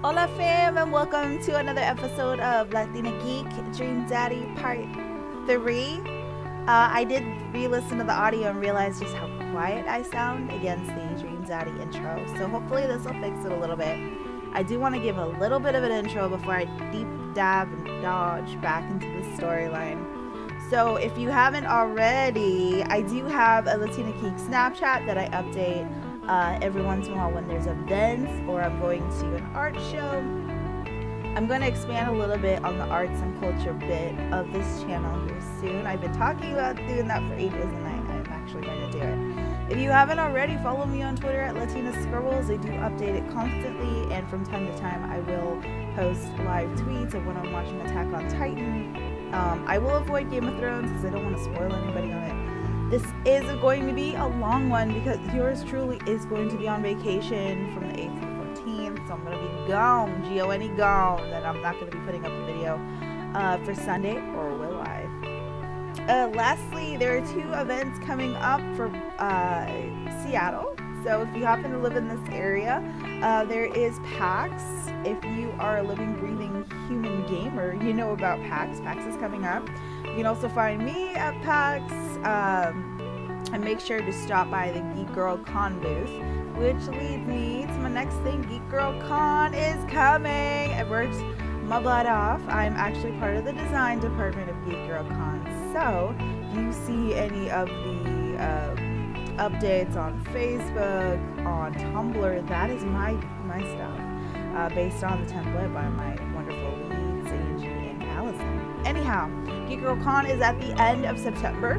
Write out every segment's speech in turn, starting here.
Hola fam, and welcome to another episode of Latina Geek Dream Daddy Part 3. I did re-listen to the audio and realized just how quiet I sound against the Dream Daddy intro, so hopefully this will fix it a little bit. I do want to give a little bit of an intro before I deep dive and dodge back into the storyline. So if you haven't already, I do have a Latina Geek Snapchat that I update every once in a while when there's events or I'm going to an art show. I'm going to expand a little bit on the arts and culture bit of this channel here soon. I've been talking about doing that for ages and I'm actually going to do it. If you haven't already, follow me on Twitter at Latina Scribbles. I do update it constantly, and from time to time I will post live tweets of when I'm watching Attack on Titan. I will avoid Game of Thrones because I don't want to spoil anybody on it. This is going to be a long one because yours truly is going to be on vacation from the 8th to the 14th, so I'm going to be gone, G-O-N-E gone, and I'm not going to be putting up a video for Sunday, or will I? Lastly, there are 2 events coming up for Seattle, so if you happen to live in this area, there is PAX. If you are a living, breathing human gamer, you know about PAX. PAX is coming up. You can also find me at PAX, and make sure to stop by the Geek Girl Con booth, which leads me to my next thing. Geek Girl Con is coming. It works my butt off. I'm actually part of the design department of Geek Girl Con, so if you see any of the updates on Facebook, on Tumblr, that is my stuff, based on the template by my wonderful leads, Angie and Allison. Anyhow, Geek Girl Con is at the end of September.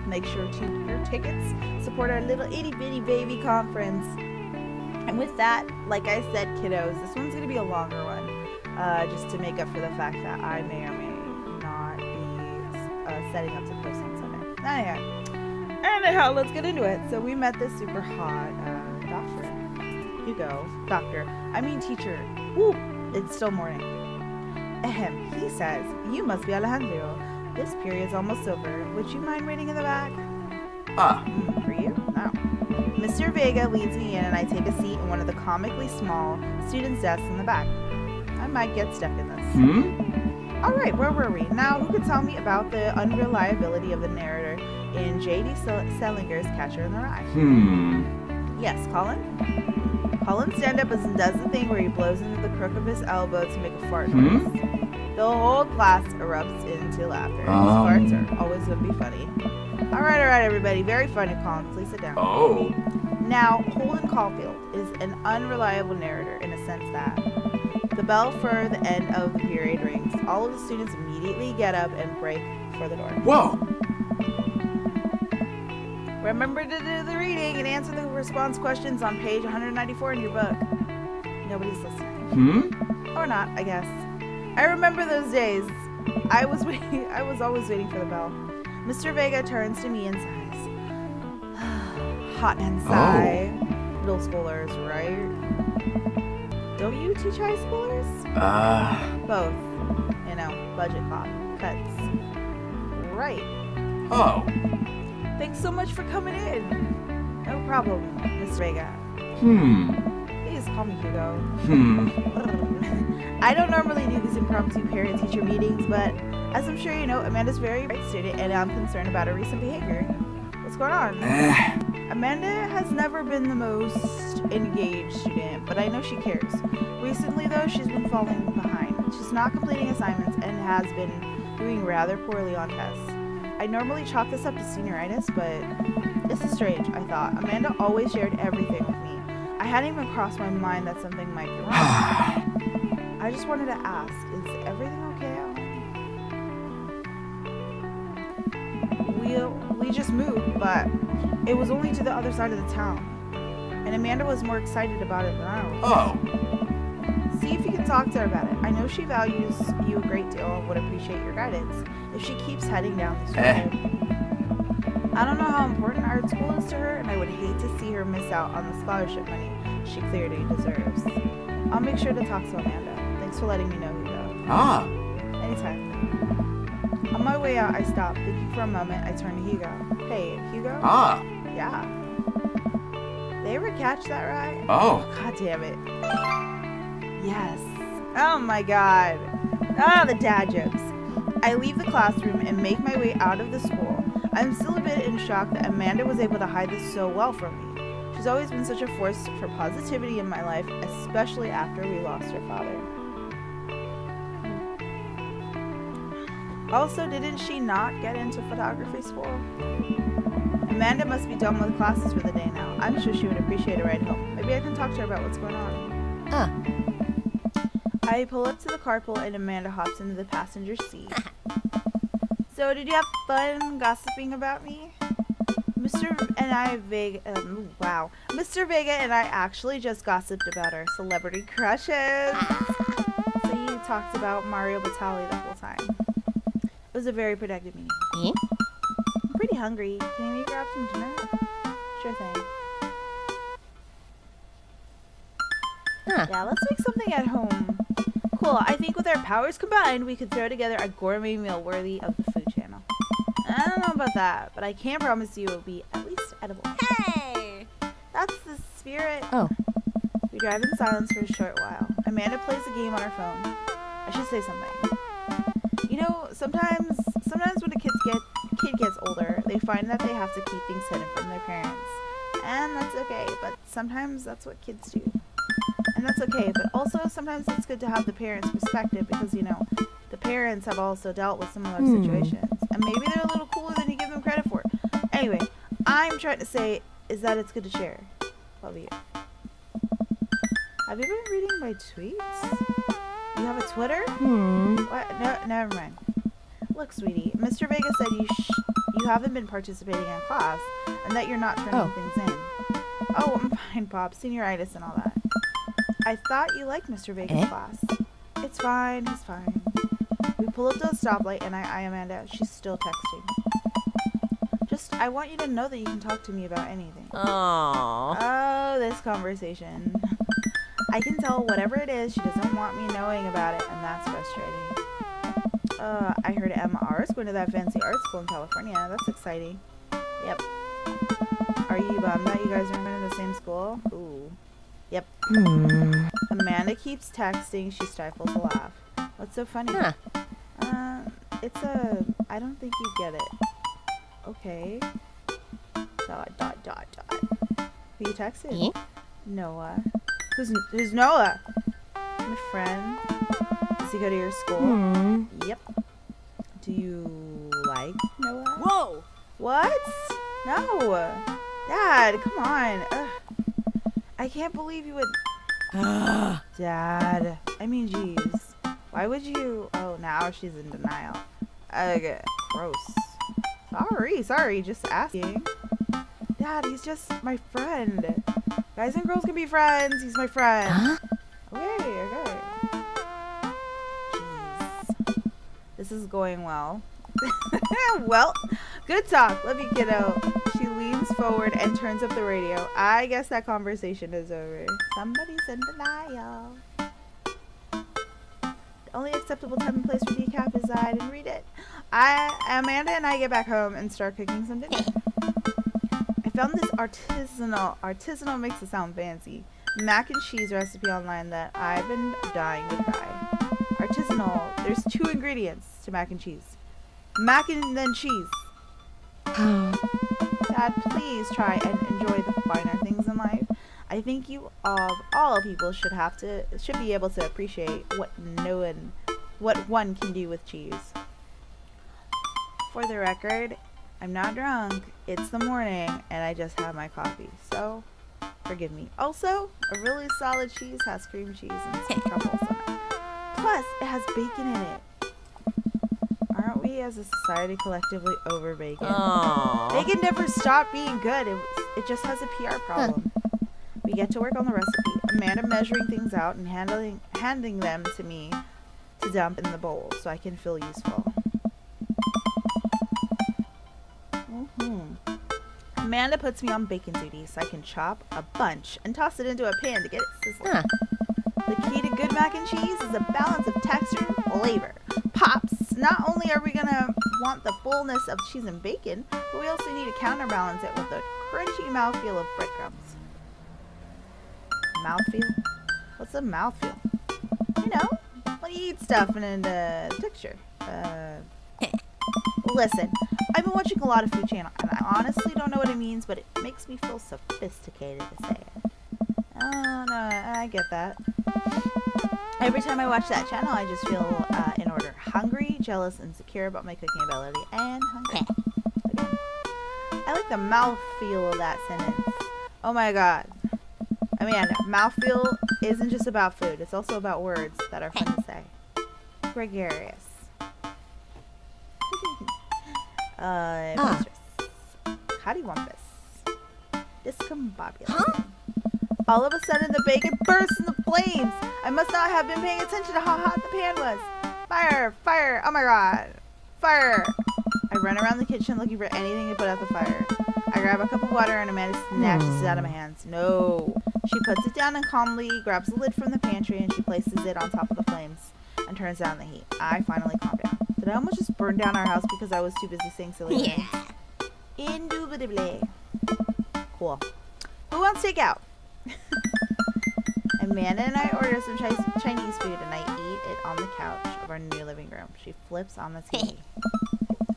Make sure to get your tickets. Support our little itty bitty baby conference. And with that, like I said, kiddos, this one's going to be a longer one. Just to make up for the fact that I may or may not be setting up to post on Sunday. Anyhow, let's get into it. So we met this super hot teacher. Woo! It's still morning. Ahem. He says, "You must be Alejandro. This period's almost over. Would you mind waiting in the back?" For you? No. Mr. Vega leads me in and I take a seat in one of the comically small students' desks in the back. I might get stuck in this. Alright, where were we? Now, who could tell me about the unreliability of the narrator in J.D. Selinger's Catcher in the Rye? Yes, Colin? Colin stand-up does the thing where he blows into the crook of his elbow to make a fart noise. The whole class erupts into laughter. His farts are always going to be funny. Alright, everybody. Very funny, Colin. Please sit down. Now, Holden Caulfield is an unreliable narrator in a sense that the bell for the end of the period rings. All of the students immediately get up and break for the door. Whoa! Remember to do the reading and answer the response questions on page 194 in your book. Nobody's listening. Or not, I guess. I remember those days. I was always waiting for the bell. Mr. Vega turns to me and says, "Hot and sigh. Middle schoolers, right? Don't you teach high schoolers?" Both. You know, budget cuts. Right. Oh. Thanks so much for coming in. No problem, Mr. Vega. Please call me Hugo. I don't normally do these impromptu parent-teacher meetings, but as I'm sure you know, Amanda's a very bright student, and I'm concerned about her recent behavior. What's going on? Amanda has never been the most engaged student, but I know she cares. Recently, though, she's been falling behind. She's not completing assignments and has been doing rather poorly on tests. I normally chalk this up to senioritis, but this is strange, I thought. Amanda always shared everything with me. I hadn't even crossed my mind that something might be wrong. I just wanted to ask, is everything okay at home? We just moved, but it was only to the other side of the town. And Amanda was more excited about it than I was. See if you can talk to her about it. I know she values you a great deal and would appreciate your guidance if she keeps heading down this road. I don't know how important art school is to her, and I would hate to see her miss out on the scholarship money she clearly deserves. I'll make sure to talk to Amanda. Thanks for letting me know, Hugo. Anytime. On my way out, I stop. Thinking for a moment, I turn to Hugo. Hey, Hugo? Yeah. They ever catch that right? Oh. God damn it. Yes. Oh my god. Ah, the dad jokes. I leave the classroom and make my way out of the school. I'm still a bit in shock that Amanda was able to hide this so well from me. She's always been such a force for positivity in my life, especially after we lost her father. Also, didn't she not get into photography school? Amanda must be done with classes for the day now. I'm sure she would appreciate a ride home. Maybe I can talk to her about what's going on. I pull up to the carpool and Amanda hops into the passenger seat. So, did you have fun gossiping about me? Mr. Vega and I actually just gossiped about our celebrity crushes. So you talked about Mario Batali the whole time. It was a very productive meeting. I'm pretty hungry. Can you maybe grab some dinner? Sure thing. Yeah, let's make something at home. Cool. I think with our powers combined, we could throw together a gourmet meal worthy of the Food Channel. I don't know about that, but I can promise you it will be at least edible. Hey! That's the spirit. Oh. We drive in silence for a short while. Amanda plays a game on her phone. I should say something. You know, sometimes when a kid gets older, they find that they have to keep things hidden from their parents. And that's okay, but sometimes that's what kids do. And that's okay, but also sometimes it's good to have the parents' perspective because, you know, the parents have also dealt with similar situations. And maybe they're a little cooler than you give them credit for. Anyway, I'm trying to say is that it's good to share. Love you. Have you been reading my tweets? You have a Twitter? What? No, never mind. Look, sweetie, Mr. Vega said you haven't been participating in class and that you're not turning things in. Oh, I'm fine, Pop. Senioritis and all that. I thought you liked Mr. Vega's class. It's fine. He's fine. We pull up to a stoplight and I eye Amanda. She's still texting. Just, I want you to know that you can talk to me about anything. Aww. Oh, this conversation. I can tell whatever it is, she doesn't want me knowing about it, and that's frustrating. I heard MR is going to that fancy art school in California. That's exciting. Yep. Are you bummed that you guys aren't in the same school? Ooh. Yep. Amanda keeps texting. She stifles a laugh. What's so funny? I don't think you get it. Okay. ... Who you texting? Noah. Who's Noah? My friend. Does he go to your school? Yep. Do you like Noah? Whoa! What? No. Dad, come on. Ugh. I can't believe you would... Dad. I mean, jeez. Why would you... Oh, now she's in denial. Okay. Gross. Sorry. Just asking. Dad, he's just my friend. Guys and girls can be friends. He's my friend. Okay. Jeez. This is going well. Well, good talk. Love you, kiddo. She leans forward and turns up the radio. I guess that conversation is over. Somebody's in denial. The only acceptable time and place for decaf is I didn't read it. Amanda and I get back home and start cooking some dinner. I found this artisanal makes it sound fancy, mac and cheese recipe online that I've been dying to try. Artisanal, there's 2 ingredients to mac and cheese. Mac and then cheese. Dad, please try and enjoy the finer things in life. I think you of all people should be able to appreciate what one can do with cheese. For the record, I'm not drunk. It's the morning and I just had my coffee. So, forgive me. Also, a really solid cheese has cream cheese and some truffles in it. Plus, it has bacon in it. Aren't we as a society collectively over bacon? Aww. Bacon never stopped being good. It just has a PR problem. We get to work on the recipe. Amanda measuring things out and handing them to me to dump in the bowl so I can feel useful. Amanda puts me on bacon duty so I can chop a bunch and toss it into a pan to get it sizzling. The key to good mac and cheese is a balance of texture and flavor. Pops, not only are we gonna want the fullness of cheese and bacon, but we also need to counterbalance it with the crunchy mouthfeel of breadcrumbs. Mouthfeel? What's a mouthfeel? You know, eat stuff and texture. Listen, I've been watching a lot of Food Channel, and I honestly don't know what it means, but it makes me feel sophisticated to say it. Oh, no, I get that. Every time I watch that channel, I just feel, in order, hungry, jealous, insecure about my cooking ability, and hungry. Again. I like the mouthfeel of that sentence. Oh my god. I mean, mouthfeel isn't just about food. It's also about words that are fun to say. Gregarious. Mistress. Cattywampus. Discombobulous. Huh? All of a sudden, the bacon bursts into flames. I must not have been paying attention to how hot the pan was. Fire! Fire! Oh my god! Fire! I run around the kitchen looking for anything to put out the fire. I grab a cup of water and Amanda snatches it out of my hands. No. She puts it down and calmly grabs the lid from the pantry and she places it on top of the flames and turns down the heat. I finally calm down. Did I almost just burn down our house because I was too busy saying silly things? Indubitably. Cool. Who wants takeout? Amanda and I order some Chinese food and I eat it on the couch of our new living room. She flips on the TV.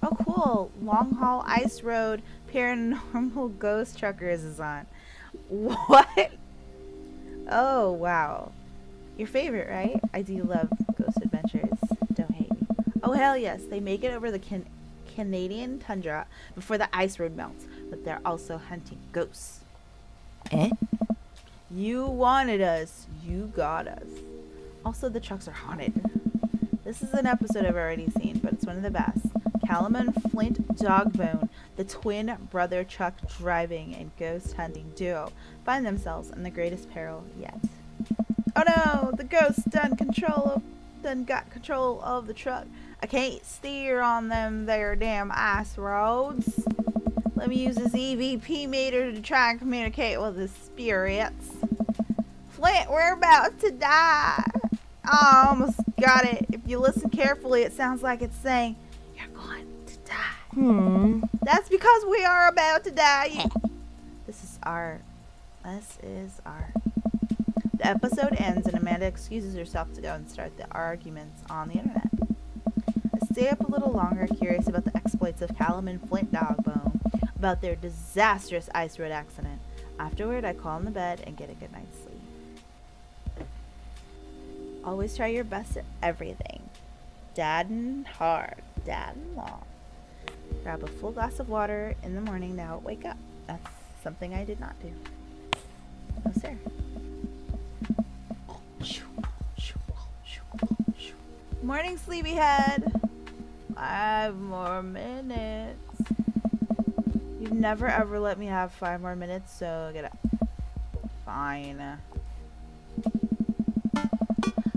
Oh, cool. Long Haul Ice Road Paranormal Ghost Truckers is on. What? Oh, wow. Your favorite, right? I do love ghost adventures. Don't hate me. Oh, hell yes. They make it over the Canadian tundra before the ice road melts, but they're also hunting ghosts. Eh? You wanted us. You got us. Also, the trucks are haunted. This is an episode I've already seen, but it's one of the best. Callum and Flint Dogbone, the twin brother truck driving and ghost hunting duo, find themselves in the greatest peril yet. Oh no! The ghost done got control of the truck. I can't steer on them there damn ice roads. Let me use this EVP meter to try and communicate with the spirits. Flint, we're about to die. Oh, I almost got it. If you listen carefully, it sounds like it's saying, you're going to die. That's because we are about to die. This is our. The episode ends and Amanda excuses herself to go and start the arguments on the internet. I stay up a little longer, curious about the exploits of Callum and Flint Dogbone, about their disastrous ice road accident. Afterward, I call in the bed and get a good night's sleep. Always try your best at everything. Daddin' hard, daddin' long. Grab a full glass of water in the morning to help wake up. That's something I did not do. No, sir. Morning, sleepyhead. 5 more minutes. You've never ever let me have 5 more minutes, so get up. Fine.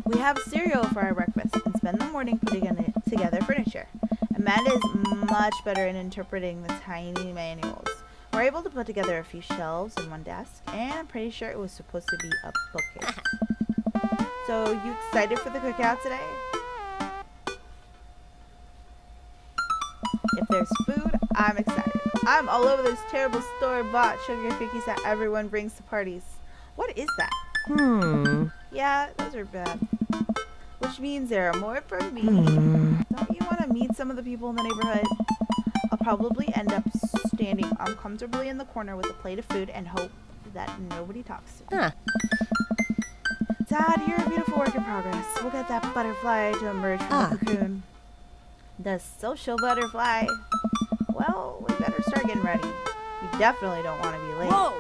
We have cereal for our breakfast and spend the morning putting together furniture. Amanda is much better in interpreting the tiny manuals. We're able to put together a few shelves and one desk, and I'm pretty sure it was supposed to be a bookcase. So, you excited for the cookout today? If there's food, I'm excited. I'm all over those terrible store-bought sugar cookies that everyone brings to parties. What is that? Yeah, those are bad. Which means there are more for me. Don't you want to meet some of the people in the neighborhood? I'll probably end up standing uncomfortably in the corner with a plate of food and hope that nobody talks to me. Dad, you're a beautiful work in progress. We'll get that butterfly to emerge from the cocoon. The social butterfly. Well, we better start getting ready. We definitely don't want to be late. Whoa!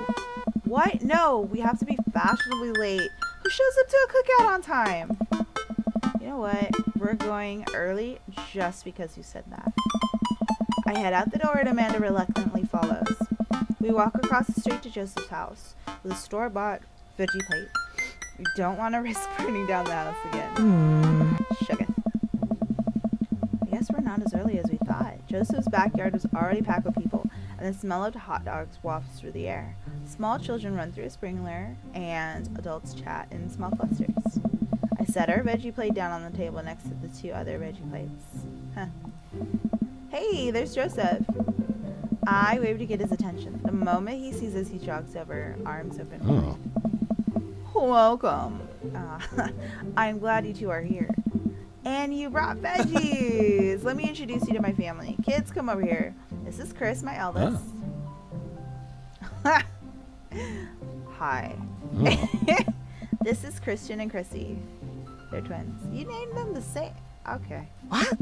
What? No, we have to be fashionably late. Who shows up to a cookout on time? You know what? We're going early just because you said that. I head out the door and Amanda reluctantly follows. We walk across the street to Joseph's house with a store-bought veggie plate. We don't want to risk burning down the house again. Sugar. I guess we're not as early as we thought. Joseph's backyard was already packed with people, and the smell of hot dogs wafts through the air. Small children run through a sprinkler, and adults chat in small clusters. I set our veggie plate down on the table next to the 2 other veggie plates. Hey, there's Joseph. I wave to get his attention. The moment he sees us, he jogs over, arms open. Welcome. I'm glad you 2 are here. And you brought veggies. Let me introduce you to my family. Kids, come over here. This is Chris, my eldest. Hi. Oh. This is Christian and Chrissy. They're twins. You named them the same. Okay. What?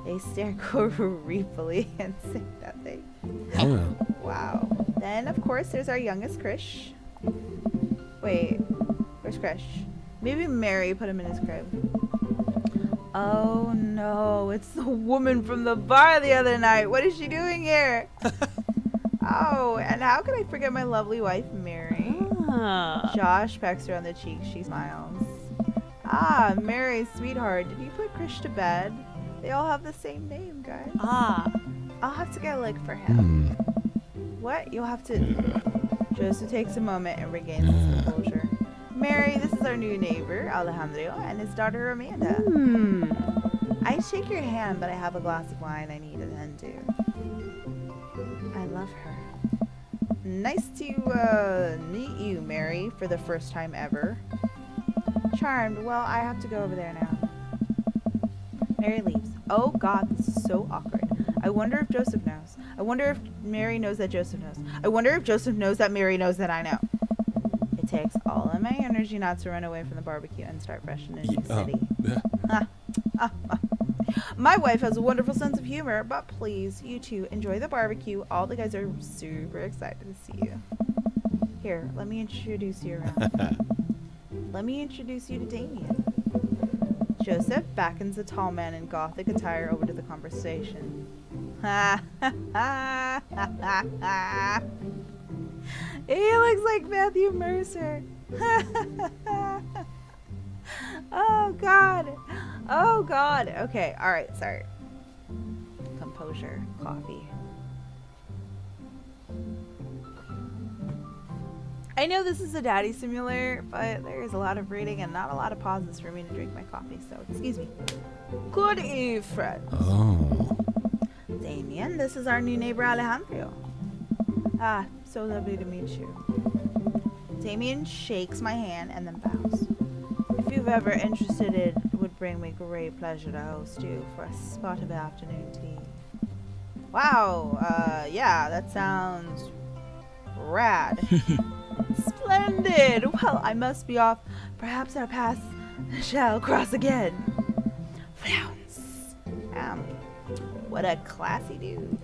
They stare creepily and say nothing. Oh. Wow. Then, of course, there's our youngest Krish. Wait. Where's Krish? Maybe Mary put him in his crib. Oh, no. It's the woman from the bar the other night. What is she doing here? Oh, and how could I forget my lovely wife, Mary? Ah. Josh pecks her on the cheek. She smiles. Ah, Mary, sweetheart. Did you put Krish to bed? They all have the same name, guys. Ah. I'll have to get a lick for him. Hmm. What? You'll have to... Joseph takes a moment and regains his composure. Mary, this is our new neighbor, Alejandro, and his daughter, Amanda. Hmm. I shake your hand, but I have a glass of wine I need to attend to. I love her. Nice to meet you, Mary, for the first time ever. Charmed. Well, I have to go over there now. Mary leaves. Oh God, this is so awkward. I wonder if Joseph knows. I wonder if Mary knows that Joseph knows. I wonder if Joseph knows that Mary knows that I know. It takes all of my energy not to run away from the barbecue and start fresh in a new city. My wife has a wonderful sense of humor, but please, you two, enjoy the barbecue. All the guys are super excited to see you. Here, let me introduce you around. Let me introduce you to Damien. Joseph beckons a tall man in gothic attire over to the conversation. Ha ha ha ha ha. He looks like Matthew Mercer. Oh God. Oh God. Okay. All right. Sorry. Composure. Coffee. I know this is a daddy simulator, but there is a lot of reading and not a lot of pauses for me to drink my coffee, so excuse me. Good eve, friends. Oh. Damien, this is our new neighbor Alejandro. Ah, so lovely to meet you. Damien shakes my hand and then bows. If you've ever interested, it would bring me great pleasure to host you for a spot of afternoon tea. Wow, yeah, that sounds rad. Splendid! Well, I must be off. Perhaps our paths shall cross again. Flounce. What a classy dude.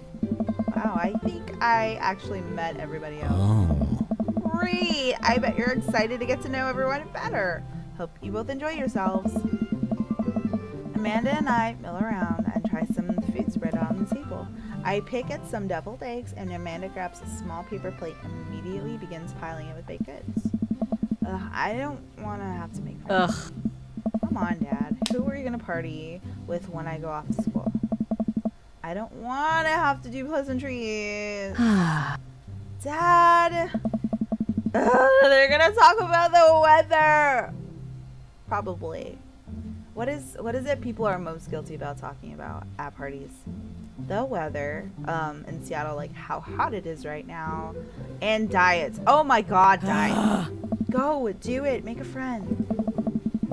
Wow, I think I actually met everybody else. Oh. Great! I bet you're excited to get to know everyone better. Hope you both enjoy yourselves. Amanda and I mill around and try some of the food spread on the table. I pick at some deviled eggs, and Amanda grabs a small paper plate and immediately begins piling it with baked goods. I don't want to have to make friends. Ugh. Come on, Dad. Who are you going to party with when I go off to school? I don't want to have to do pleasantries. Dad! They're going to talk about the weather! Probably. What is it people are most guilty about talking about at parties? The weather in Seattle, like how hot it is right now, and diets. Oh my God, diets. Go, do it, make a friend.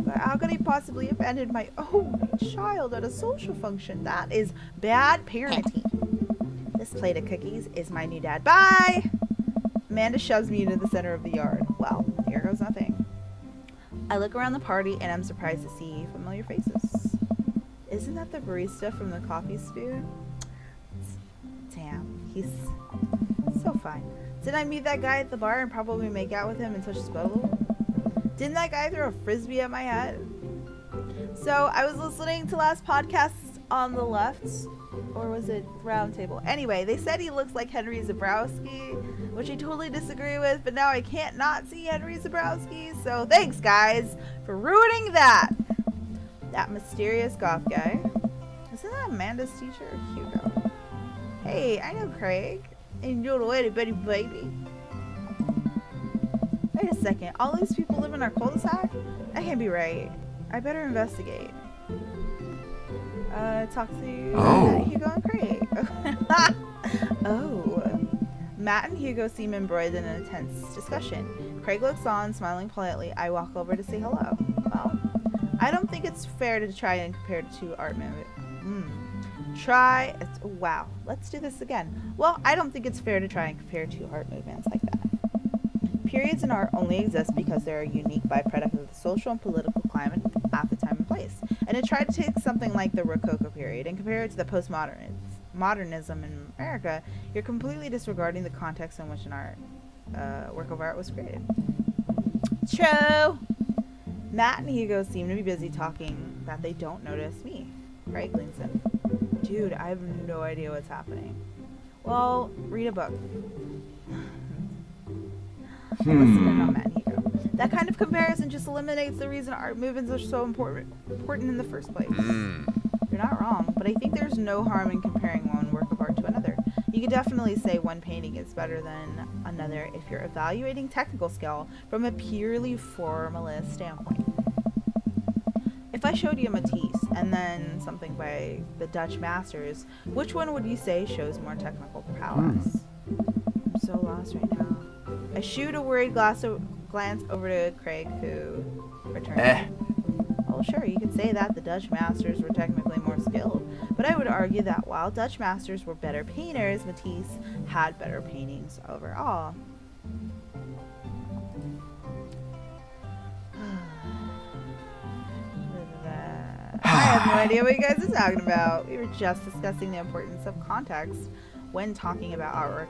But how could I possibly abandon my own child at a social function? That is bad parenting. This plate of cookies is my new dad. Bye! Amanda shoves me into the center of the yard. Well, here goes nothing. I look around the party and I'm surprised to see familiar faces. Isn't that the barista from the Coffee Spoon? Damn, he's so fine. Didn't I meet that guy at the bar and probably make out with him and touch his butthole? Didn't that guy throw a frisbee at my head? So I was listening to last podcast on the left, or was it round table? Anyway, they said he looks like Henry Zabrowski, which I totally disagree with, but now I can't not see Henry Zabrowski, so thanks guys for ruining that. That mysterious goth guy. Isn't that Amanda's teacher or Hugo? Hey, I know Craig. And you're the lady Betty baby. Wait a second, all these people live in our cul-de-sac? That can't be right. I better investigate. Talk to Hugo and Craig. Oh. Matt and Hugo seem embroiled in an intense discussion. Craig looks on, smiling politely. I walk over to say hello. Well, I don't think it's fair to try and compare two art movements. Wow. Let's do this again. Well, I don't think it's fair to try and compare two art movements like that. Periods in art only exist because they're a unique byproduct of the social and political climate at the time and place. And to try to take something like the Rococo period and compare it to the postmodernism in America, you're completely disregarding the context in which an work of art was created. True. Matt and Hugo seem to be busy talking that they don't notice me. Right, Gleason? Dude, I have no idea what's happening. Well, read a book. Listen in on Matt and Hugo. That kind of comparison just eliminates the reason art movements are so important in the first place. You're not wrong, but I think there's no harm in comparing one work of art to another. You could definitely say one painting is better than another if you're evaluating technical skill from a purely formalist standpoint. If I showed you Matisse and then something by the Dutch masters, which one would you say shows more technical prowess? I'm so lost right now. I shoot a worried glance over to Craig, who returned. Well, sure, you could say that the Dutch masters were technically more skilled, but I would argue that while Dutch masters were better painters, Matisse had better paintings overall. I have no idea what you guys are talking about. We were just discussing the importance of context when talking about artwork.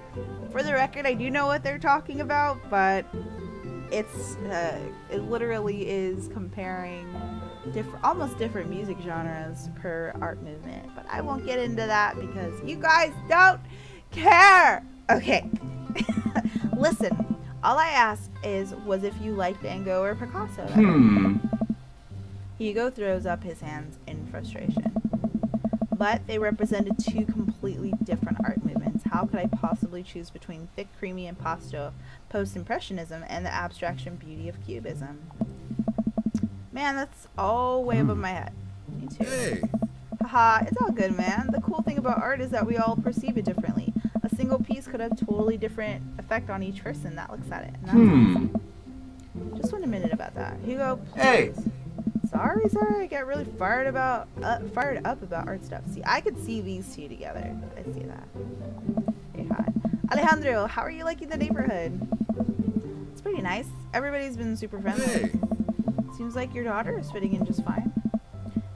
For the record, I do know what they're talking about, but it literally is comparing almost different music genres per art movement. But I won't get into that because you guys don't care. Okay. Listen, all I ask was if you like Van Gogh or Picasso. Hugo throws up his hands in frustration. But they represented two completely different art movements. How could I possibly choose between thick, creamy impasto post-impressionism and the abstraction beauty of cubism? Man, that's all way above my head. Me too. Hey. Haha, it's all good, man. The cool thing about art is that we all perceive it differently. A single piece could have totally different effect on each person that looks at it. And that's awesome. Just 1 minute about that. Hugo, please. Hey. Sorry, I get really fired up about art stuff. See, I could see these two together. I see that. Very hot. Alejandro, how are you liking the neighborhood? It's pretty nice. Everybody's been super friendly. Hey. Seems like your daughter is fitting in just fine.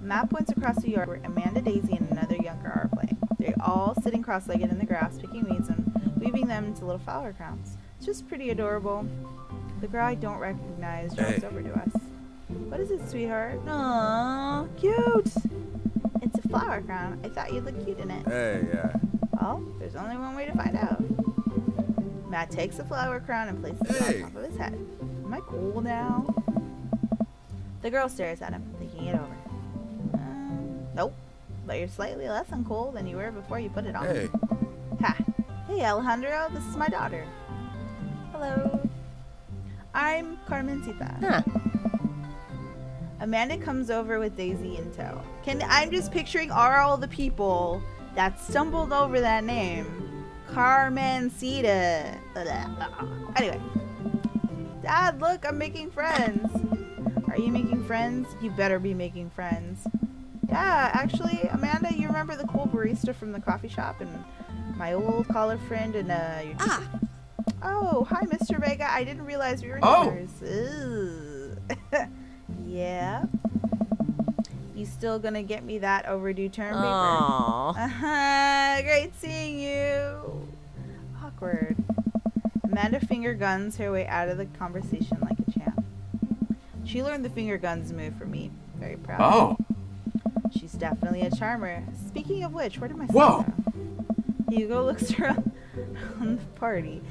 Map points across the yard where Amanda, Daisy, and another younger are playing. They're all sitting cross-legged in the grass, picking weeds and weaving them into little flower crowns. It's just pretty adorable. The girl I don't recognize drives over to us. What is it, sweetheart? Aww, cute. It's a flower crown. I thought you'd look cute in it. Hey, yeah. Well, there's only one way to find out. Matt takes the flower crown and places it on top of his head. Am I cool now? The girl stares at him, thinking it over. Nope. But you're slightly less uncool than you were before you put it on. Hey. Ha. Hey, Alejandro. This is my daughter. Hello. I'm Carmencita. Huh. Amanda comes over with Daisy in tow. I'm just picturing all the people that stumbled over that name. Carmencita. Anyway. Dad, look, I'm making friends. Are you making friends? You better be making friends. Yeah, actually, Amanda, you remember the cool barista from the coffee shop and my old college friend and your teacher? Oh, hi, Mr. Vega. I didn't realize we were neighbors. Yeah. You still gonna get me that overdue term paper? Aww. Great seeing you. Awkward. Amanda finger guns her way out of the conversation like a champ. She learned the finger guns move from me. Very proud. Oh. She's definitely a charmer. Speaking of which, where did my son Whoa. go? Hugo looks around on the party.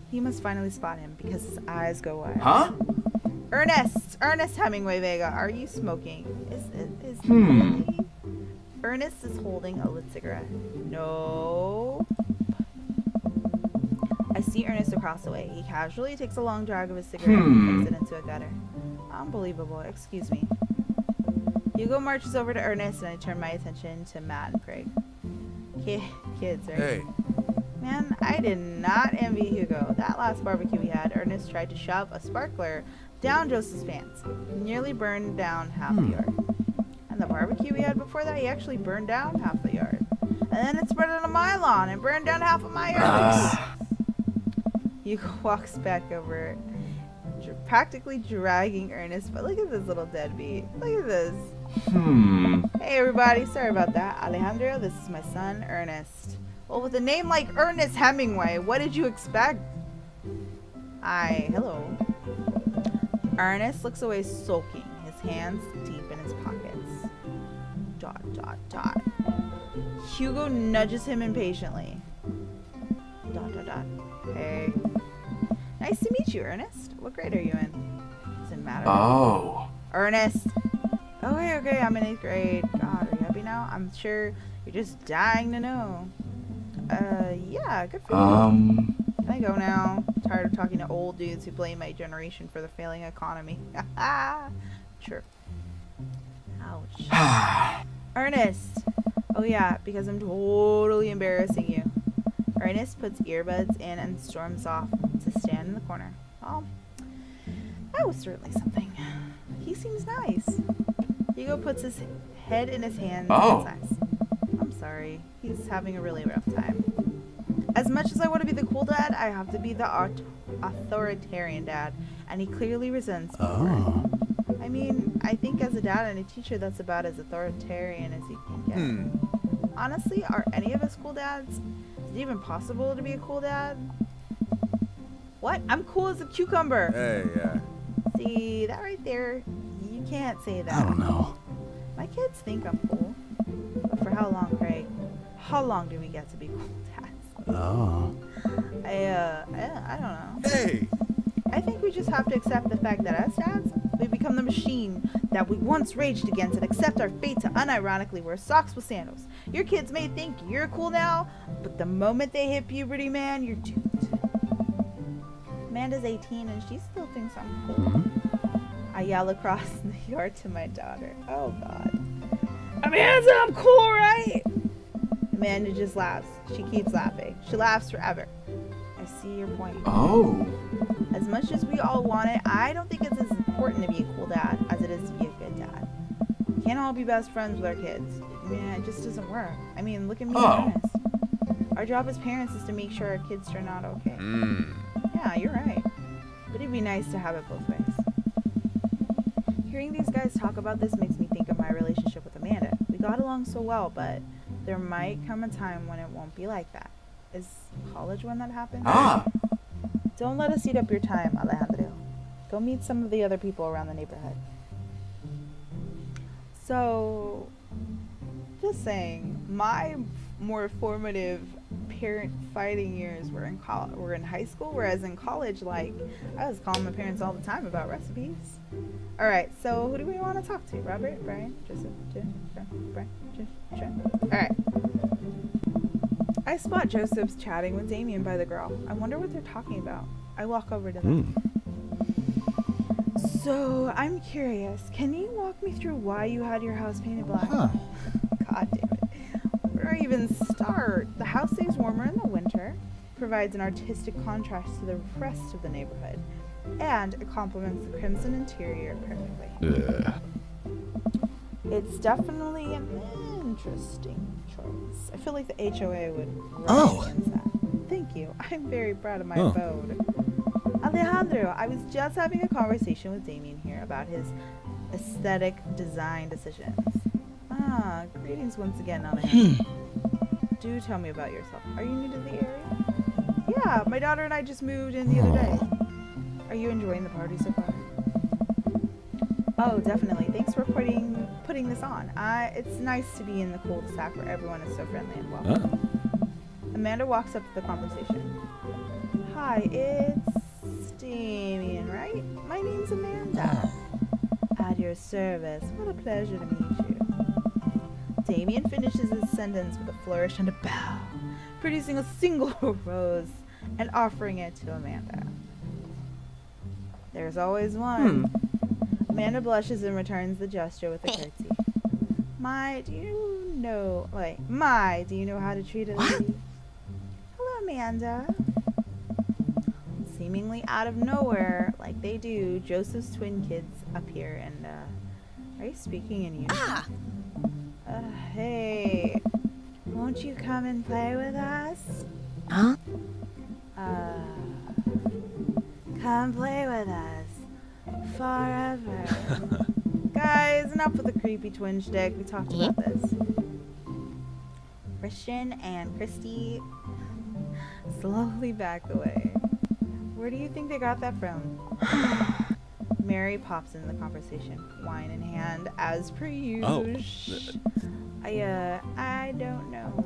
He must finally spot him because his eyes go wide. Huh? Ernest Hemingway Vega, are you smoking? Is really? Ernest is holding a lit cigarette. No. I see Ernest across the way. He casually takes a long drag of his cigarette and puts it into a gutter. Unbelievable. Excuse me. Hugo marches over to Ernest and I turn my attention to Matt and Craig. Kids, right? Hey. Man, I did not envy Hugo. That last barbecue we had, Ernest tried to shove a sparkler Down Joseph's pants. Nearly burned down half the yard. And the barbecue we had before that, he actually burned down half the yard. And then it spread onto my lawn and burned down half of my yard. Hugo walks back over, practically dragging Ernest. But look at this little deadbeat. Look at this. Hey everybody, sorry about that. Alejandro, this is my son, Ernest. Well, with a name like Ernest Hemingway, what did you expect? Hi, hello. Ernest looks away sulking, his hands deep in his pockets. ... Hugo nudges him impatiently. ... Hey. Nice to meet you, Ernest. What grade are you in? Doesn't matter. Oh. Ernest. Okay, I'm in 8th grade. God, are you happy now? I'm sure you're just dying to know. Yeah, good for you. Can I go now? I'm tired of talking to old dudes who blame my generation for the failing economy. Sure. Ouch. Ernest. Oh yeah, because I'm totally embarrassing you. Ernest puts earbuds in and storms off to stand in the corner. Well, that was certainly something. He seems nice. Hugo puts his head in his hands and sighs. I'm sorry. He's having a really rough time. As much as I want to be the cool dad, I have to be the authoritarian dad, and he clearly resents me. I mean, I think as a dad and a teacher, that's about as authoritarian as you can get. Honestly, are any of us cool dads? Is it even possible to be a cool dad? What? I'm cool as a cucumber. Hey, yeah. See, that right there, you can't say that. I don't know. My kids think I'm cool. But for how long, Craig? How long do we get to be cool dads? Oh. I don't know. Hey! I think we just have to accept the fact that as dads, we become the machine that we once raged against and accept our fate to unironically wear socks with sandals. Your kids may think you're cool now, but the moment they hit puberty, man, you're doomed. Amanda's 18 and she still thinks I'm cool. I yell across the yard to my daughter. Oh, God. Amanda, I'm cool, right? Amanda just laughs. She keeps laughing. She laughs forever. I see your point. Oh. As much as we all want it, I don't think it's as important to be a cool dad as it is to be a good dad. We can't all be best friends with our kids. Yeah, it just doesn't work. I mean, look at me and Ernest. Our job as parents is to make sure our kids turn out okay. Yeah, you're right. But it'd be nice to have it both ways. Hearing these guys talk about this makes me think of my relationship with Amanda. We got along so well, but there might come a time when it won't be like that. Is college when that happens? Don't let us eat up your time, Alejandro. Go meet some of the other people around the neighborhood. So, just saying, my more formative parent fighting years were in high school, whereas in college, like, I was calling my parents all the time about recipes. All right, so who do we want to talk to? Robert, Brian, Joseph, Jim, Brian, Jim. All right. I spot Joseph's chatting with Damien by the grill. I wonder what they're talking about. I walk over to them. So, I'm curious. Can you walk me through why you had your house painted black? God damn it. Where do I even start? The house stays warmer in the winter, provides an artistic contrast to the rest of the neighborhood, and it complements the crimson interior perfectly. It's definitely an interesting choice. I feel like the HOA would run against that. Thank you. I'm very proud of my abode. Alejandro, I was just having a conversation with Damien here about his aesthetic design decisions. Greetings once again, Alejandro. Do tell me about yourself. Are you new to the area? Yeah, my daughter and I just moved in the other day. Are you enjoying the party so far? Oh, definitely. Thanks for putting this on. It's nice to be in the cul-de-sac where everyone is so friendly and welcoming. Amanda walks up to the conversation. Hi, it's Damien, right? My name's Amanda. At your service. What a pleasure to meet you. Damien finishes his sentence with a flourish and a bow, producing a single rose and offering it to Amanda. There's always one. Amanda blushes and returns the gesture with a curtsy. Do you know how to treat a lady? Hello, Amanda. seemingly out of nowhere, like they do, Joseph's twin kids appear and, are you speaking in unison? Hey, won't you come and play with us? Huh? Come play with us. Forever. Guys, enough with the creepy twin shtick. We talked about this. Christian and Christy slowly back away. Where do you think they got that from? Mary pops in the conversation, wine in hand, as per usual. I don't know.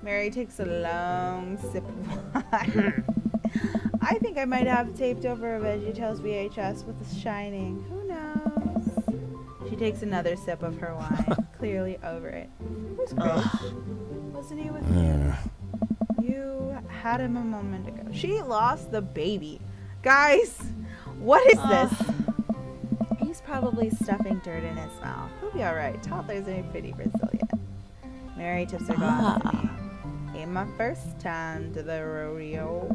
Mary takes a long sip of wine. I think I might have taped over a VeggieTales VHS with The Shining. Who knows? She takes another sip of her wine, clearly over it. Where's Chris? Wasn't he with you? You had him a moment ago. She lost the baby. Guys, what is this? He's probably stuffing dirt in his mouth. He'll be alright. Toddlers ain't pretty resilient. Mary tips her glass to me. Ain't my first time to the rodeo.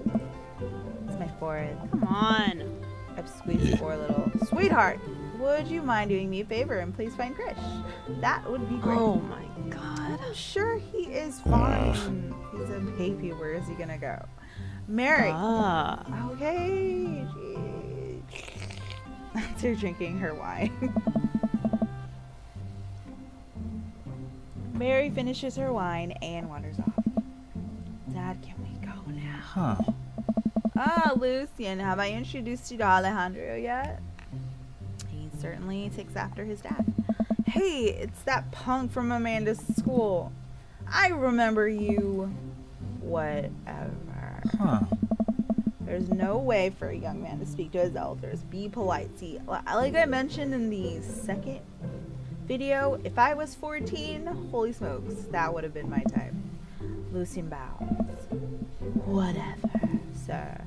It's my fourth. Come on. I've squeezed four little. Sweetheart, would you mind doing me a favor and please find Krish? That would be great. Oh my god. I'm sure he is fine. He's a baby. Where is he gonna go? Mary. Okay. Geez. They're drinking her wine. Mary finishes her wine and wanders off. Dad, can we go now? Ah, Lucian, have I introduced you to Alejandro yet? He certainly takes after his dad. Hey, it's that punk from Amanda's school. I remember you. Whatever. There's no way for a young man to speak to his elders. Be polite. See, like I mentioned in the second video, if I was 14, holy smokes, that would have been my type. Lucian bows. Whatever, sir.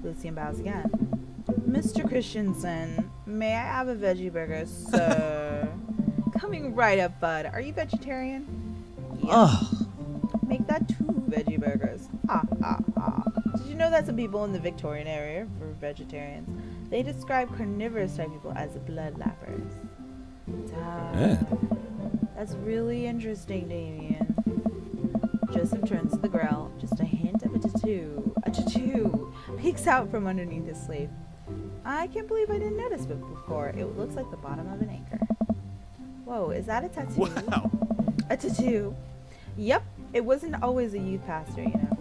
Lucian bows again. Mr. Christensen, may I have a veggie burger, sir? Coming right up, bud. Are you vegetarian? Yeah. Make that 2 veggie burgers. Did you know that some people in the Victorian area were vegetarians? They describe carnivorous type people as blood lappers. That's really interesting, Damien. Joseph turns to the grill. Just a hint of a tattoo. A tattoo peeks out from underneath his sleeve. I can't believe I didn't notice it before. It looks like the bottom of an anchor. Whoa, is that a tattoo? Wow. A tattoo? Yep. It wasn't always a youth pastor, you know.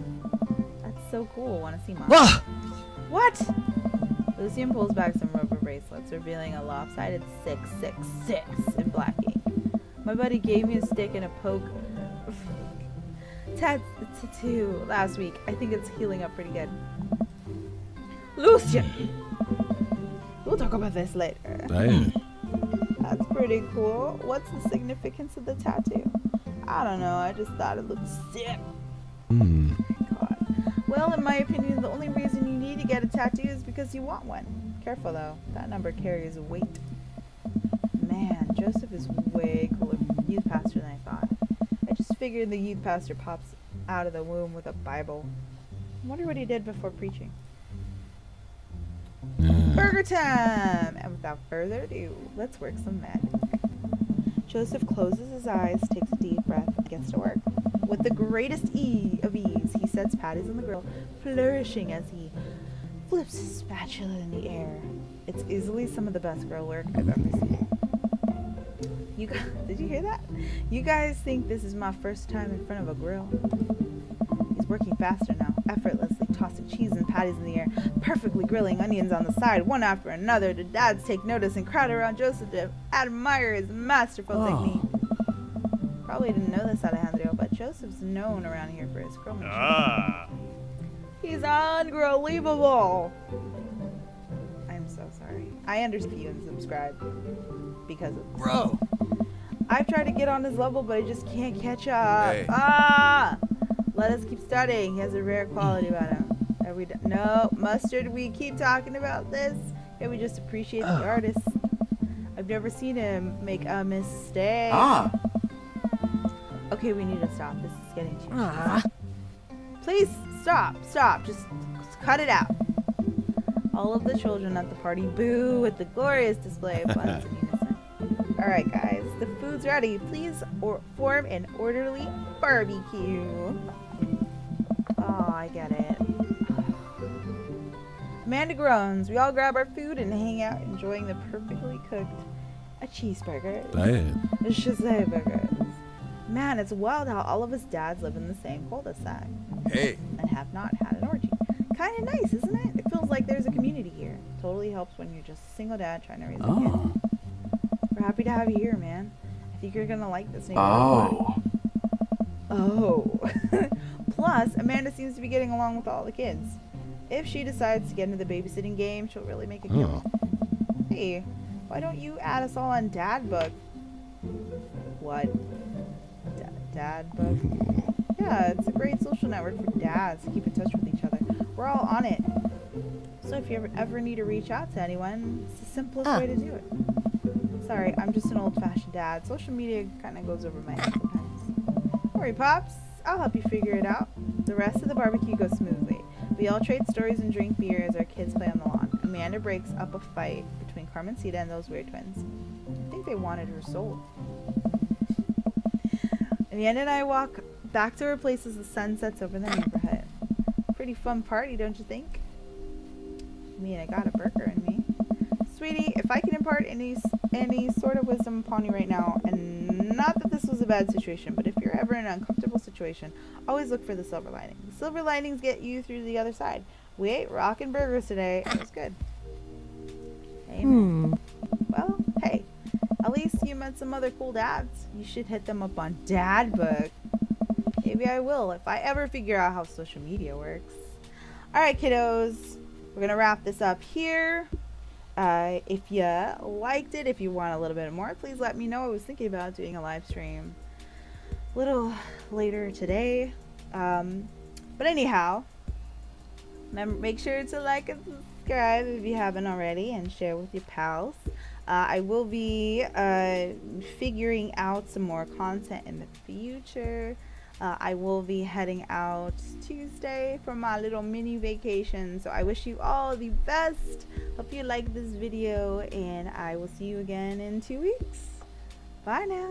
That's so cool. Want to see mine? What? Lucian pulls back some rubber bracelets, revealing a lopsided 666 in black ink. My buddy gave me a stick and a poke tattoo last week. I think it's healing up pretty good. Lucian! We'll talk about this later. That's pretty cool. What's the significance of the tattoo? I don't know. I just thought it looked sick. God. Well, in my opinion, the only reason you need to get a tattoo is because you want one. Careful, though. That number carries weight. Man, Joseph is way cooler youth pastor than I thought. I just figured the youth pastor pops out of the womb with a Bible. I wonder what he did before preaching. Burger time! And without further ado, let's work some magic. Joseph closes his eyes, takes a deep breath, and gets to work. With the greatest of ease, he sets patties on the grill, flourishing as he flips his spatula in the air. It's easily some of the best grill work I've ever seen. You guys, did you hear that? You guys think this is my first time in front of a grill? He's working faster now, effortlessly tossing cheese and patties in the air, perfectly grilling onions on the side, one after another. The dads take notice and crowd around Joseph to admire his masterful technique. Probably didn't know this, Alejandro, but Joseph's known around here for his grillmanship. He's ungrillable. I'm so sorry. I understand you and subscribe because of this. Bro. I've tried to get on his level, but I just can't catch up. Hey. Let us keep studying. He has a rare quality about him. Are we done? No, Mustard, we keep talking about this. Can we just appreciate the artist? I've never seen him make a mistake. Okay, we need to stop. This is getting too much. Please, stop. Just Cut it out. All of the children at the party boo at the glorious display of buns in unison. Alright guys, the food's ready. Please form an orderly barbecue. Oh, I get it. Amanda groans. We all grab our food and hang out enjoying the perfectly cooked cheeseburgers. Damn. Shazay burgers. Man, it's wild how all of us dads live in the same cul-de-sac. Hey. And have not had an orgy. Kind of nice, isn't it? It feels like there's a community here. Totally helps when you're just a single dad trying to raise a kid. Oh. We're happy to have you here, man. I think you're gonna like this neighborhood. Oh. Plus, Amanda seems to be getting along with all the kids. If she decides to get into the babysitting game, she'll really make a killing. Hey, why don't you add us all on Dad Book? What? Dad Book? Yeah, it's a great social network for dads to keep in touch with each other. We're all on it. So if you ever need to reach out to anyone, it's the simplest way to do it. Sorry, I'm just an old-fashioned dad. Social media kind of goes over my head sometimes. Don't worry, Pops. I'll help you figure it out. The rest of the barbecue goes smoothly. We all trade stories and drink beer as our kids play on the lawn. Amanda breaks up a fight between Carmencita and those weird twins. I think they wanted her soul. Amanda and I walk back to our place as the sun sets over the neighborhood. Pretty fun party, don't you think? I mean, I got a burger in me. Sweetie, if I can impart any sort of wisdom upon you right now, and not that this was a bad situation, but if you're ever in an uncomfortable situation, always look for the silver lining. The silver linings get you through to the other side. We ate rockin' burgers today. It was good. Amen. Well, hey, at least you met some other cool dads. You should hit them up on Dad Book. Maybe I will if I ever figure out how social media works. Alright, kiddos. We're going to wrap this up here. If you liked it, if you want a little bit more, please let me know. I was thinking about doing a live stream a little later today. But anyhow, remember, make sure to like and subscribe if you haven't already, and share with your pals. I will be figuring out some more content in the future. I will be heading out Tuesday for my little mini vacation, so I wish you all the best. Hope you like this video, and I will see you again in 2 weeks. Bye now.